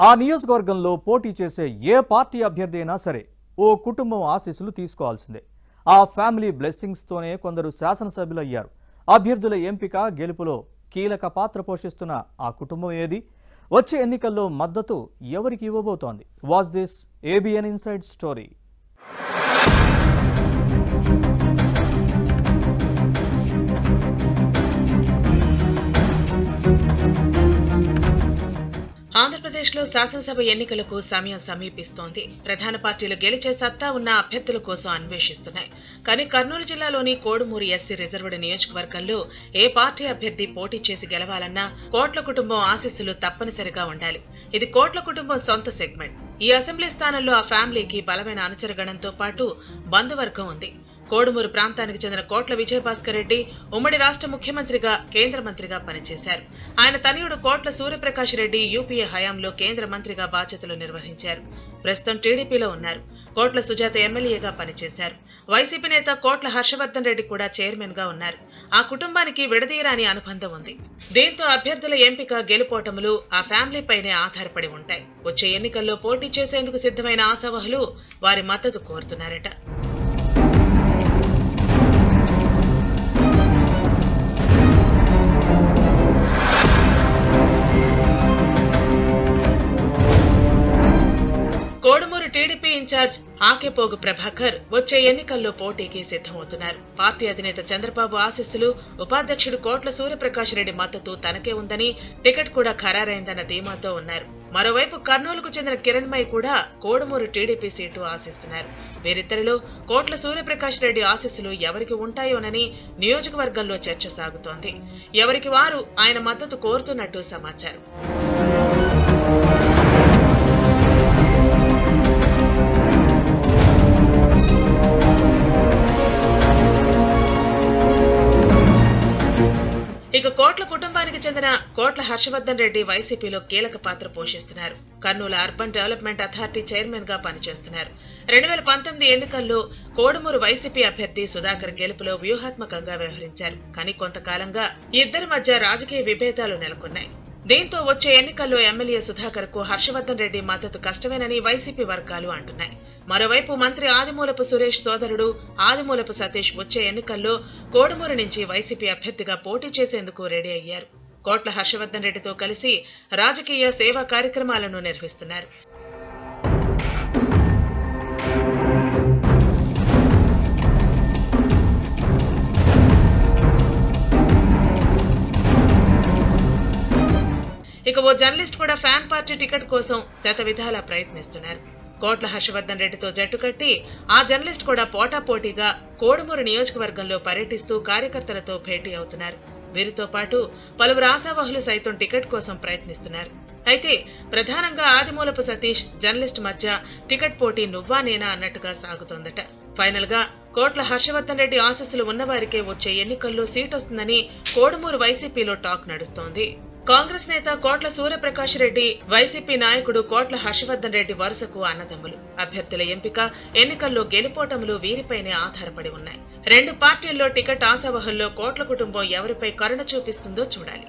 ఆ నియోజకవర్గంలో పోటీ చేసే ఏ పార్టీ అభ్యర్థి అయినా సరే ఓ కుటుంబం ఆశీస్సులు తీసుకోవాల్సిందే. ఆ ఫ్యామిలీ బ్లెస్సింగ్స్ తోనే కొందరు శాసనసభ్యులు అయ్యారు. అభ్యర్థుల ఎంపిక గెలుపులో కీలక పాత్ర పోషిస్తున్న ఆ కుటుంబం ఏది? వచ్చే ఎన్నికల్లో మద్దతు ఎవరికి ఇవ్వబోతోంది? Watch this ABN inside story. ఆంధ్రప్రదేశ్లో శాసనసభ ఎన్నికలకు సమయం సమీపిస్తోంది. ప్రధాన పార్టీలు గెలిచే సత్తా ఉన్న అభ్యర్థుల కోసం అన్వేషిస్తున్నాయి. కానీ కర్నూలు జిల్లాలోని కోడుమూరు ఎస్సీ రిజర్వ్డ్ నియోజకవర్గంలో ఏ పార్టీ అభ్యర్థి పోటీ చేసి గెలవాలన్నా కోట్ల కుటుంబం ఆశీస్సులు తప్పనిసరిగా ఉండాలి. ఇది కోట్ల కుటుంబం సొంత సెగ్మెంట్. ఈ అసెంబ్లీ స్థానంలో ఆ ఫ్యామిలీకి బలమైన అనుచరగణంతో పాటు బంధువర్గం ఉంది. కోడుమూరు ప్రాంతానికి చెందిన కోట్ల విజయభాస్కర్ రెడ్డి ఉమ్మడి రాష్ట్ర ముఖ్యమంత్రిగా, కేంద్ర మంత్రిగా పనిచేశారు. ఆయన తనయుడు కోట్ల సూర్యప్రకాష్ రెడ్డి యూపీఏ హయాంలో కేంద్ర మంత్రిగా బాధ్యతలు నిర్వహించారు. ప్రస్తుతం టీడీపీలో ఉన్నారు. కోట్ల సుజాత ఎమ్మెల్యేగా పనిచేశారు. వైసీపీ నేత కోట్ల హర్షవర్ధన్ రెడ్డి కూడా చైర్మన్ గా ఉన్నారు. ఆ కుటుంబానికి విడదీయరాని అనుబంధం ఉంది. దీంతో అభ్యర్థుల ఎంపిక, గెలుపోటములు ఆ ఫ్యామిలీపైనే ఆధారపడి ఉంటాయి. వచ్చే ఎన్నికల్లో పోటీ చేసేందుకు సిద్ధమైన ఆశావహులు వారి మద్దతు కోరుతున్నారట. కోడుమూరు టీడీపీ ఇన్ఛార్జ్ ఆకేపోగు ప్రభాకర్ వచ్చే ఎన్నికల్లో పోటీకి సిద్ధమవుతున్నారు. పార్టీ అధినేత చంద్రబాబు ఆశీస్సులు, ఉపాధ్యక్షుడు కోట్ల సూర్యప్రకాష్ రెడ్డి మద్దతు తనకే ఉందని, టికెట్ కూడా ఖరారైందన్న ధీమాతో ఉన్నారు. మరోవైపు కర్నూలుకు చెందిన కిరణ్మయి కూడా కోడుమూరు టీడీపీ సీటు ఆశిస్తున్నారు. వీరిద్దరిలో కోట్ల సూర్యప్రకాష్ రెడ్డి ఆశీస్సులు ఎవరికి ఉంటాయోనని నియోజకవర్గంలో చర్చ సాగుతోంది. ఎవరికి వారు ఆయన మద్దతు కోరుతున్నట్టు సమాచారం. ఇక కోట్ల కుటుంబానికి చెందిన కోట్ల హర్షవర్ధన్ రెడ్డి వైసీపీలో కీలక పాత్ర పోషిస్తున్నారు. Kurnool urban development authority chairman గా పనిచేస్తున్నారు. 2019 ఎన్నికల్లో కోడుమూరు వైసీపీ అభ్యర్థి సుధాకర్ గెలుపులో వ్యూహాత్మకంగా వ్యవహరించారు. కానీ కొంతకాలంగా ఇద్దరి మధ్య రాజకీయ విభేదాలు నెలకొన్నాయి. దీంతో వచ్చే ఎన్నికల్లో ఎమ్మెల్యే సుధాకర్ కు హర్షవర్ధన్ రెడ్డి మద్దతు కష్టమేనని వైసీపీ వర్గాలు అంటున్నాయి. మరోవైపు మంత్రి ఆదిమూలపు సురేష్ సోదరుడు ఆదిమూలపు సతీష్ వచ్చే ఎన్నికల్లో కోడుమూరు నుంచి వైసీపీ అభ్యర్థిగా పోటీ చేసేందుకు రెడీ అయ్యారు. కోట్ల హర్షవర్ధన్ రెడ్డితో కలిసి రాజకీయ సేవా కార్యక్రమాలను నిర్వహిస్తున్నారు. ఇక ఓ జర్నలిస్ట్ కూడా ఫ్యాన్ పార్టీ టికెట్ కోసం శతవిధాలా ప్రయత్నిస్తున్నారు. కోట్ల హర్షవర్ధన్ రెడ్డితో జట్టు కట్టి ఆ జర్నలిస్ట్ కూడా పోటాపోటీగా కోడుమూరు నియోజకవర్గంలో పర్యటిస్తూ కార్యకర్తలతో భేటీ అవుతున్నారు. వీరితో పాటు పలువురు ఆశావహులు సైతం టికెట్ కోసం ప్రయత్నిస్తున్నారు. అయితే ప్రధానంగా ఆదిమూలపు సతీష్ జర్నలిస్ట్ మధ్య టికెట్ పోటీ నువ్వా నేనా అన్నట్టుగా సాగుతోందట. ఫైనల్ గా కోట్ల హర్షవర్ధన్ రెడ్డి ఆశీస్సులు ఉన్నవారికే వచ్చే ఎన్నికల్లో సీట్ వస్తుందని కోడుమూరు వైసీపీలో టాక్ నడుస్తోంది. కాంగ్రెస్ నేత కోట్ల సూర్యప్రకాష్ రెడ్డి, వైసీపీ నాయకుడు కోట్ల హర్షవర్ధన్ రెడ్డి వరుసకు అన్నదమ్ములు. అభ్యర్థుల ఎంపిక, ఎన్నికల్లో గెలుపోటములు వీరిపైనే ఆధారపడి ఉన్నాయి. రెండు పార్టీల్లో టికెట్ ఆశావహుల్లో కోట్ల కుటుంబం ఎవరిపై కరుణ చూపిస్తుందో చూడాలి.